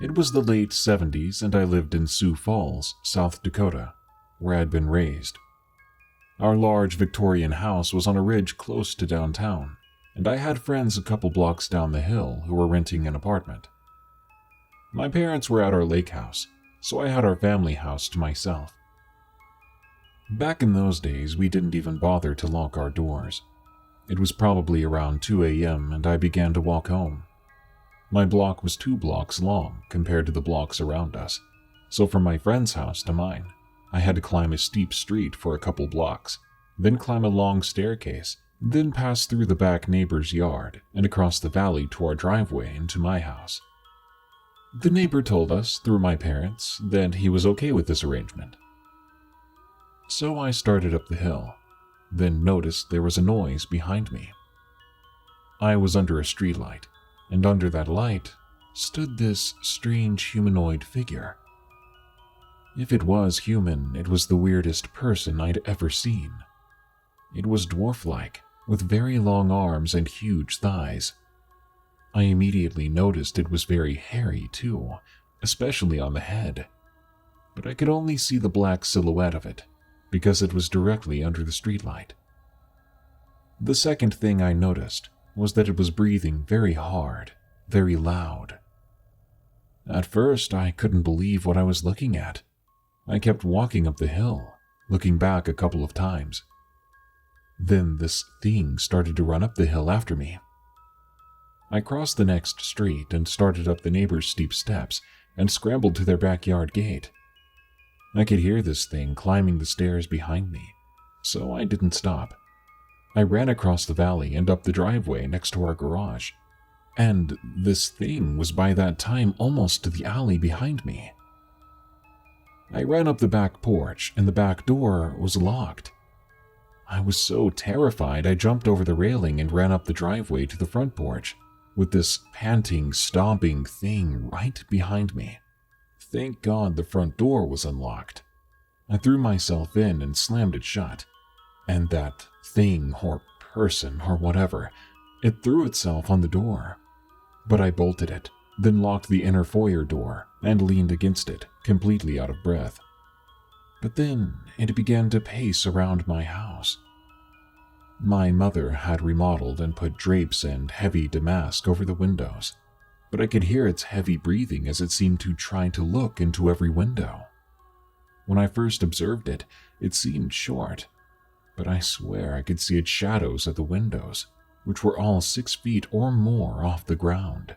It was the late 70s and I lived in Sioux Falls, South Dakota, where I'd been raised. Our large Victorian house was on a ridge close to downtown, and I had friends a couple blocks down the hill who were renting an apartment. My parents were at our lake house, so I had our family house to myself. Back in those days, we didn't even bother to lock our doors. It was probably around 2 a.m. and I began to walk home. My block was 2 blocks long compared to the blocks around us, so from my friend's house to mine, I had to climb a steep street for a couple blocks, then climb a long staircase, then pass through the back neighbor's yard and across the valley to our driveway into my house. The neighbor told us, through my parents, that he was okay with this arrangement. So I started up the hill, then noticed there was a noise behind me. I was under a streetlight, and under that light stood this strange humanoid figure. If it was human, it was the weirdest person I'd ever seen. It was dwarf-like, with very long arms and huge thighs. I immediately noticed it was very hairy too, especially on the head. But I could only see the black silhouette of it, because it was directly under the streetlight. The second thing I noticed was that it was breathing very hard, very loud. At first, I couldn't believe what I was looking at. I kept walking up the hill, looking back a couple of times. Then this thing started to run up the hill after me. I crossed the next street and started up the neighbor's steep steps and scrambled to their backyard gate. I could hear this thing climbing the stairs behind me, so I didn't stop. I ran across the valley and up the driveway next to our garage, and this thing was by that time almost to the alley behind me. I ran up the back porch and the back door was locked. I was so terrified I jumped over the railing and ran up the driveway to the front porch, with this panting, stomping thing right behind me. Thank God the front door was unlocked. I threw myself in and slammed it shut, and that thing or person or whatever, it threw itself on the door. But I bolted it, then locked the inner foyer door and leaned against it, completely out of breath. But then it began to pace around my house. My mother had remodeled and put drapes and heavy damask over the windows, but I could hear its heavy breathing as it seemed to try to look into every window. When I first observed it, it seemed short, but I swear I could see its shadows at the windows, which were all 6 feet or more off the ground.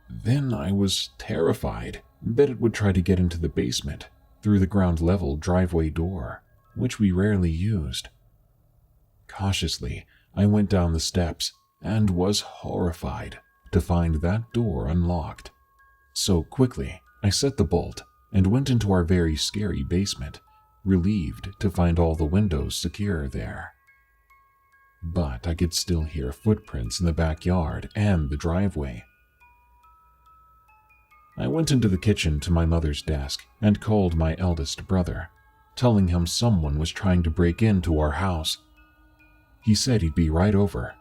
Then I was terrified that it would try to get into the basement through the ground-level driveway door, which we rarely used. Cautiously, I went down the steps and was horrified to find that door unlocked. So quickly, I set the bolt and went into our very scary basement, relieved to find all the windows secure there. But I could still hear footprints in the backyard and the driveway. I went into the kitchen to my mother's desk and called my eldest brother, telling him someone was trying to break into our house. He said he'd be right over.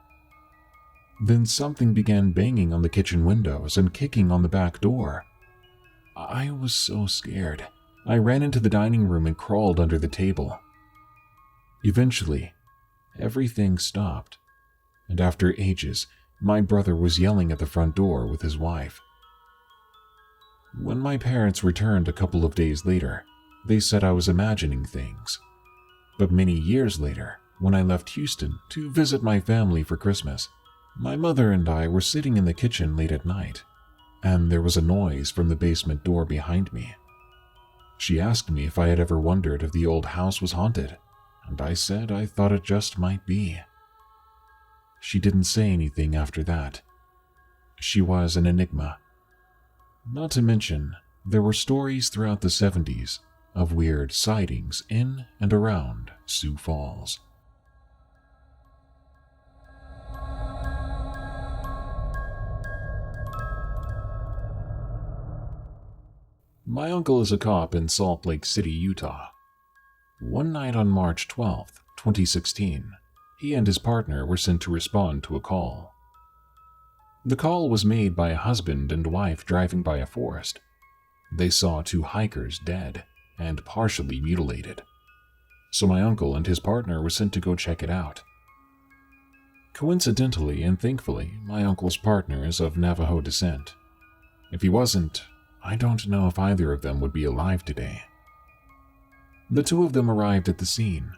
Then something began banging on the kitchen windows and kicking on the back door. I was so scared. I ran into the dining room and crawled under the table. Eventually, everything stopped, and after ages, my brother was yelling at the front door with his wife. When my parents returned a couple of days later, they said I was imagining things. But many years later, when I left Houston to visit my family for Christmas, my mother and I were sitting in the kitchen late at night, and there was a noise from the basement door behind me. She asked me if I had ever wondered if the old house was haunted, and I said I thought it just might be. She didn't say anything after that. She was an enigma. Not to mention, there were stories throughout the 70s of weird sightings in and around Sioux Falls. My uncle is a cop in Salt Lake City, Utah. One night on March 12, 2016, he and his partner were sent to respond to a call. The call was made by a husband and wife driving by a forest. They saw 2 hikers dead and partially mutilated. So my uncle and his partner were sent to go check it out. Coincidentally and thankfully, my uncle's partner is of Navajo descent. If he wasn't, I don't know if either of them would be alive today. The 2 of them arrived at the scene.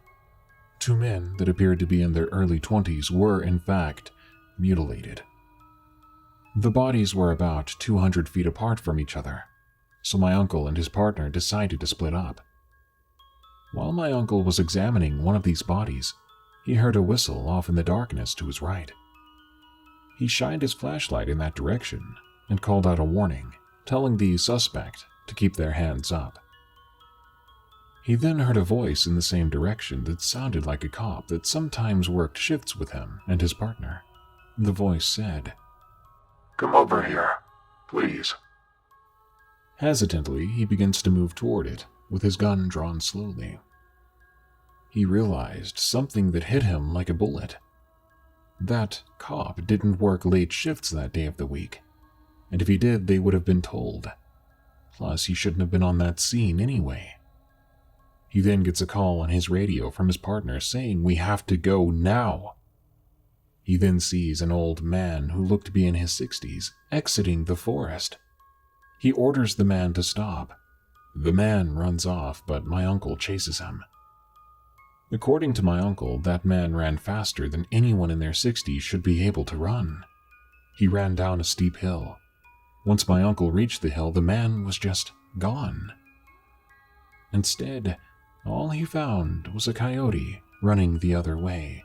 2 men that appeared to be in their early 20s were, in fact, mutilated. The bodies were about 200 feet apart from each other, so my uncle and his partner decided to split up. While my uncle was examining one of these bodies, he heard a whistle off in the darkness to his right. He shined his flashlight in that direction and called out a warning, telling the suspect to keep their hands up. He then heard a voice in the same direction that sounded like a cop that sometimes worked shifts with him and his partner. The voice said, "Come over here, please." Hesitantly, he begins to move toward it, with his gun drawn slowly. He realized something that hit him like a bullet. That cop didn't work late shifts that day of the week, and if he did, they would have been told. Plus, he shouldn't have been on that scene anyway. He then gets a call on his radio from his partner saying, "We have to go now." He then sees an old man who looked to be in his 60s exiting the forest. He orders the man to stop. The man runs off, but my uncle chases him. According to my uncle, that man ran faster than anyone in their 60s should be able to run. He ran down a steep hill. Once my uncle reached the hill, the man was just gone. Instead, all he found was a coyote running the other way.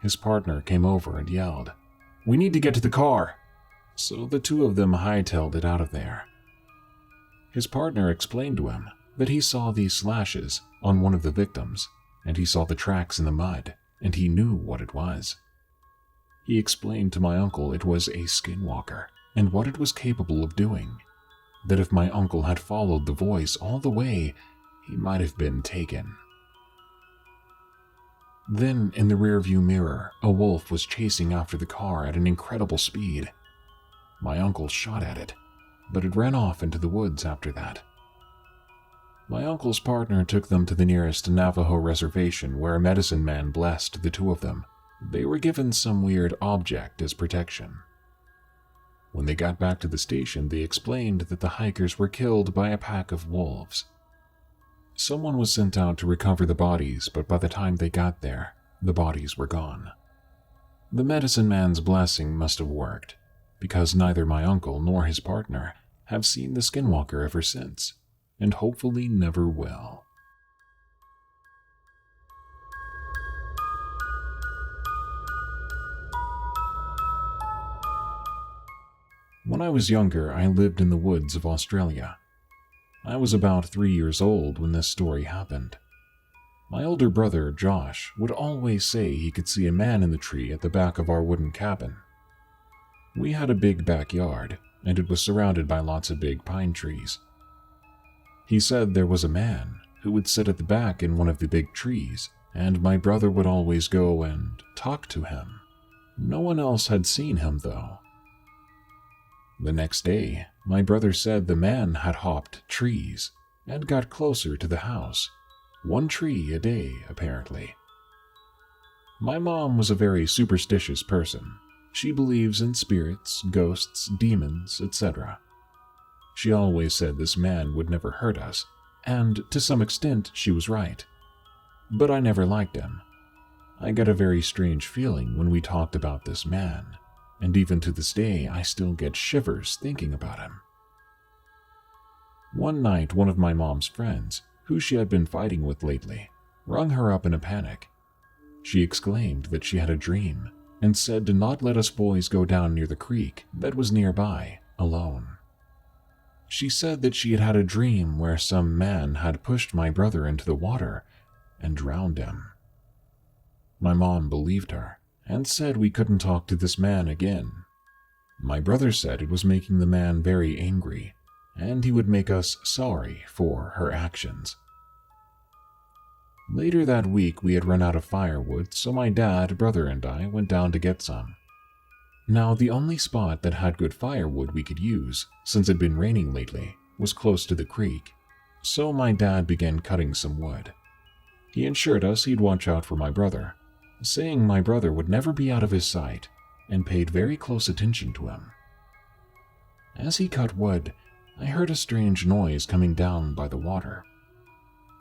His partner came over and yelled, "We need to get to the car!" So the 2 of them hightailed it out of there. His partner explained to him that he saw these slashes on one of the victims, and he saw the tracks in the mud, and he knew what it was. He explained to my uncle it was a skinwalker, and what it was capable of doing. That if my uncle had followed the voice all the way, he might have been taken. Then, in the rearview mirror, a wolf was chasing after the car at an incredible speed. My uncle shot at it, but it ran off into the woods after that. My uncle's partner took them to the nearest Navajo reservation where a medicine man blessed the 2 of them. They were given some weird object as protection. When they got back to the station, they explained that the hikers were killed by a pack of wolves. Someone was sent out to recover the bodies, but by the time they got there, the bodies were gone. The medicine man's blessing must have worked, because neither my uncle nor his partner have seen the skinwalker ever since, and hopefully never will. When I was younger, I lived in the woods of Australia. I was about 3 years old when this story happened. My older brother, Josh, would always say he could see a man in the tree at the back of our wooden cabin. We had a big backyard, and it was surrounded by lots of big pine trees. He said there was a man who would sit at the back in one of the big trees, and my brother would always go and talk to him. No one else had seen him, though. The next day, my brother said the man had hopped trees and got closer to the house, 1 tree a day, apparently. My mom was a very superstitious person. She believes in spirits, ghosts, demons, etc. She always said this man would never hurt us, and to some extent she was right. But I never liked him. I got a very strange feeling when we talked about this man, and even to this day I still get shivers thinking about him. One night, one of my mom's friends, who she had been fighting with lately, rung her up in a panic. She exclaimed that she had a dream, and said to not let us boys go down near the creek that was nearby, alone. She said that she had had a dream where some man had pushed my brother into the water and drowned him. My mom believed her, and said we couldn't talk to this man again. My brother said it was making the man very angry, and he would make us sorry for her actions. Later that week we had run out of firewood, so my dad, brother, and I went down to get some. Now, the only spot that had good firewood we could use, since it had been raining lately, was close to the creek, so my dad began cutting some wood. He assured us he'd watch out for my brother, saying my brother would never be out of his sight, and paid very close attention to him. As he cut wood, I heard a strange noise coming down by the water.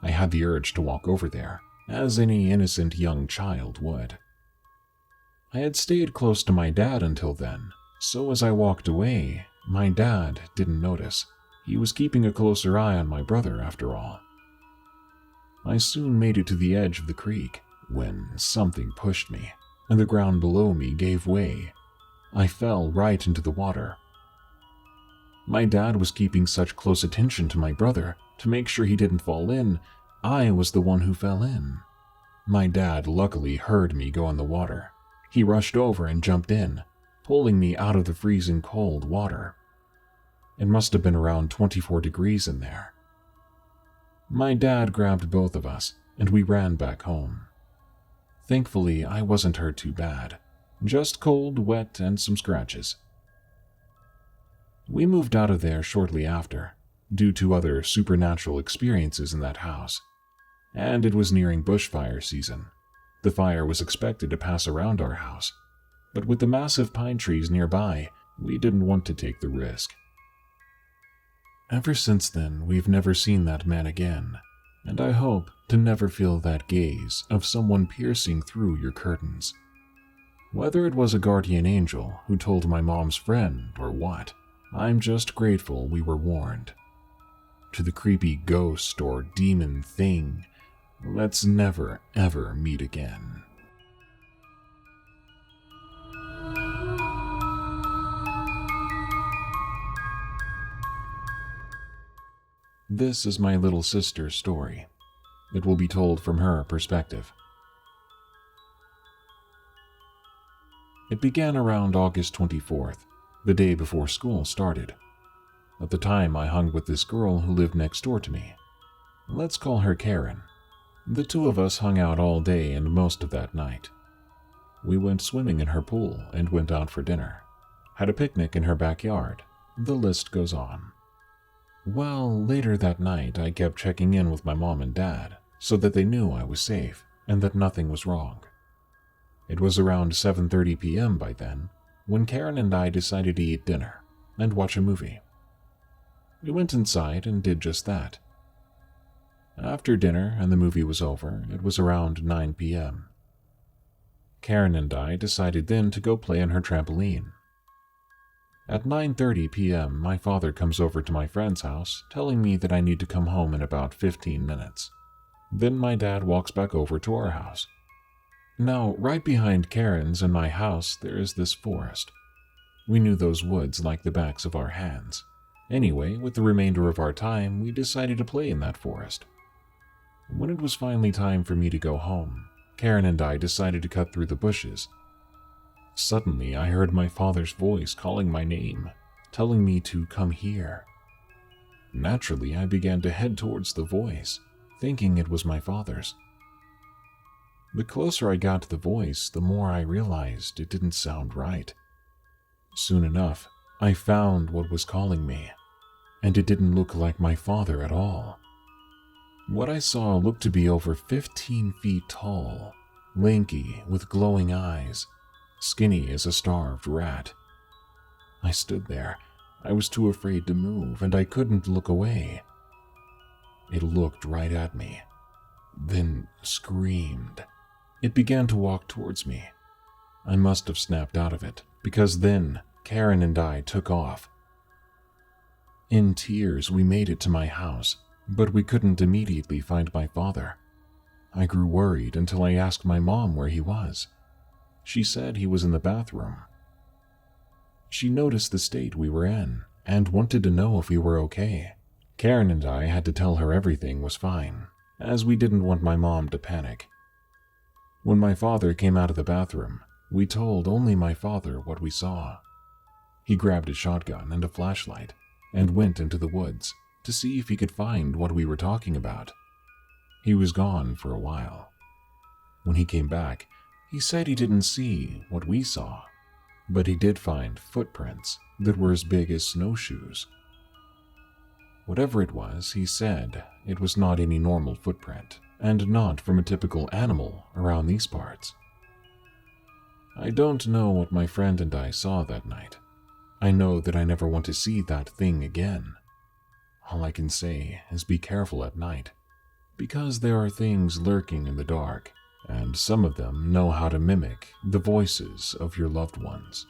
I had the urge to walk over there, as any innocent young child would. I had stayed close to my dad until then, so as I walked away, my dad didn't notice. He was keeping a closer eye on my brother after all. I soon made it to the edge of the creek when something pushed me, and the ground below me gave way. I fell right into the water. My dad was keeping such close attention to my brother to make sure he didn't fall in. I was the one who fell in. My dad luckily heard me go in the water. He rushed over and jumped in, pulling me out of the freezing cold water. It must have been around 24 degrees in there. My dad grabbed both of us, and we ran back home. Thankfully, I wasn't hurt too bad, just cold, wet, and some scratches. We moved out of there shortly after, due to other supernatural experiences in that house, and it was nearing bushfire season. The fire was expected to pass around our house, but with the massive pine trees nearby, we didn't want to take the risk. Ever since then, we've never seen that man again, and I hope to never feel that gaze of someone piercing through your curtains. Whether it was a guardian angel who told my mom's friend or what, I'm just grateful we were warned. To the creepy ghost or demon thing, let's never ever meet again. This is my little sister's story. It will be told from her perspective. It began around August 24th, the day before school started. At the time, I hung with this girl who lived next door to me. Let's call her Karen. The two of us hung out all day and most of that night. We went swimming in her pool and went out for dinner. Had a picnic in her backyard. The list goes on. Well, later that night, I kept checking in with my mom and dad so that they knew I was safe and that nothing was wrong. It was around 7:30 p.m. by then when Karen and I decided to eat dinner and watch a movie. We went inside and did just that. After dinner and the movie was over, it was around 9 p.m. Karen and I decided then to go play on her trampoline. At 9:30 p.m., my father comes over to my friend's house, telling me that I need to come home in about 15 minutes. Then my dad walks back over to our house. Now, right behind Karen's and my house, there is this forest. We knew those woods like the backs of our hands. Anyway, with the remainder of our time, we decided to play in that forest. When it was finally time for me to go home, Karen and I decided to cut through the bushes. Suddenly, I heard my father's voice calling my name, telling me to come here. Naturally, I began to head towards the voice, thinking it was my father's. The closer I got to the voice, the more I realized it didn't sound right. Soon enough, I found what was calling me, and it didn't look like my father at all. What I saw looked to be over 15 feet tall, lanky with glowing eyes, skinny as a starved rat. I stood there. I was too afraid to move, and I couldn't look away. It looked right at me, then screamed. It began to walk towards me. I must have snapped out of it, because then Karen and I took off. In tears, we made it to my house, but we couldn't immediately find my father. I grew worried until I asked my mom where he was. She said he was in the bathroom. She noticed the state we were in and wanted to know if we were okay. Karen and I had to tell her everything was fine, as we didn't want my mom to panic. When my father came out of the bathroom, we told only my father what we saw. He grabbed a shotgun and a flashlight and went into the woods to see if he could find what we were talking about. He was gone for a while. When he came back, he said he didn't see what we saw. but he did find footprints that were as big as snowshoes. Whatever it was, he said it was not any normal footprint, and not from a typical animal around these parts. I don't know what my friend and I saw that night. I know that I never want to see that thing again. All I can say is be careful at night, because there are things lurking in the dark, and some of them know how to mimic the voices of your loved ones.